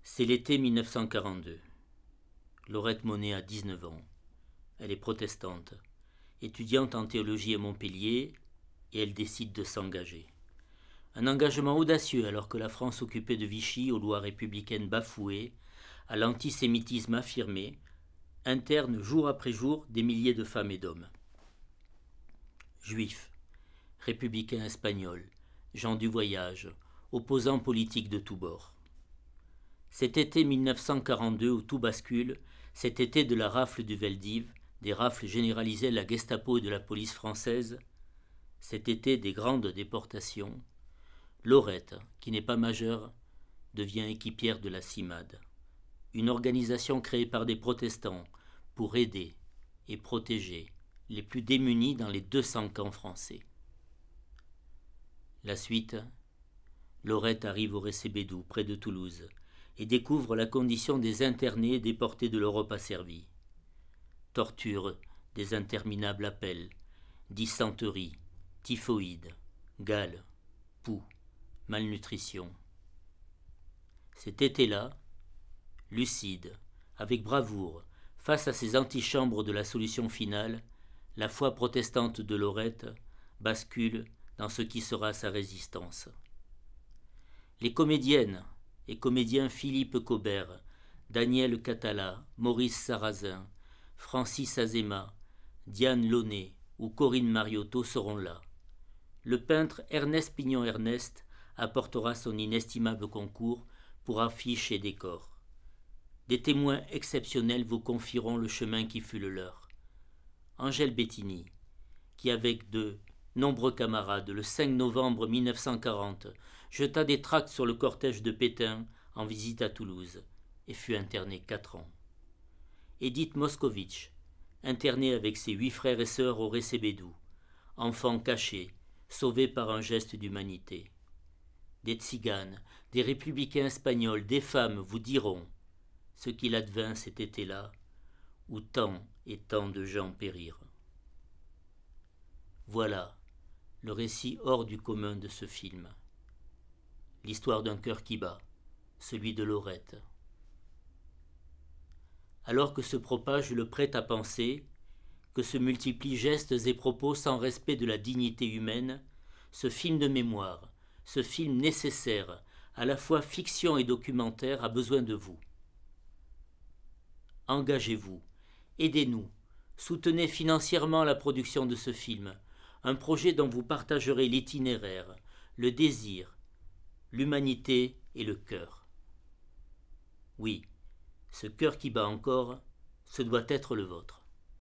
C'est l'été 1942. Laurette Monet a 19 ans. Elle est protestante, étudiante en théologie à Montpellier, et elle décide de s'engager. Un engagement audacieux alors que la France occupée de Vichy, aux lois républicaines bafouées, à l'antisémitisme affirmé, interne jour après jour des milliers de femmes et d'hommes. Juifs, républicains espagnols, gens du voyage, opposants politiques de tous bords. Cet été 1942 où tout bascule, cet été de la rafle du Veldiv, des rafles généralisées de la Gestapo et de la police française, cet été des grandes déportations, Laurette, qui n'est pas majeure, devient équipière de la CIMAD, une organisation créée par des protestants pour aider et protéger les plus démunis dans les 200 camps français. La suite, Laurette arrive au Récébédou, près de Toulouse, et découvre la condition des internés déportés de l'Europe asservie. Torture, des interminables appels, dysenterie, typhoïde, gale, poux, malnutrition. Cet été-là, lucide, avec bravoure, face à ces antichambres de la solution finale, la foi protestante de Laurette bascule dans ce qui sera sa résistance. Les comédiennes et comédiens Philippe Cobert, Daniel Catala, Maurice Sarrazin, Francis Azéma, Diane Launay ou Corinne Mariotto seront là. Le peintre Ernest Pignon-Ernest apportera son inestimable concours pour affiches et décors. Des témoins exceptionnels vous confieront le chemin qui fut le leur. Angèle Bettini, qui avec de nombreux camarades, le 5 novembre 1940, jeta des tracts sur le cortège de Pétain en visite à Toulouse et fut internée 4 ans. Edith Moscovitch, internée avec ses 8 frères et sœurs au Récébédou, enfant caché, sauvé par un geste d'humanité. Des tziganes, des républicains espagnols, des femmes vous diront ce qu'il advint cet été-là, où tant et tant de gens périrent. Voilà le récit hors du commun de ce film. L'histoire d'un cœur qui bat, celui de Laurette. Alors que se propage le prêt-à-penser, que se multiplient gestes et propos sans respect de la dignité humaine, ce film de mémoire, ce film nécessaire, à la fois fiction et documentaire, a besoin de vous. Engagez-vous, aidez-nous, soutenez financièrement la production de ce film, un projet dont vous partagerez l'itinéraire, le désir, l'humanité et le cœur. Oui, ce cœur qui bat encore, ce doit être le vôtre.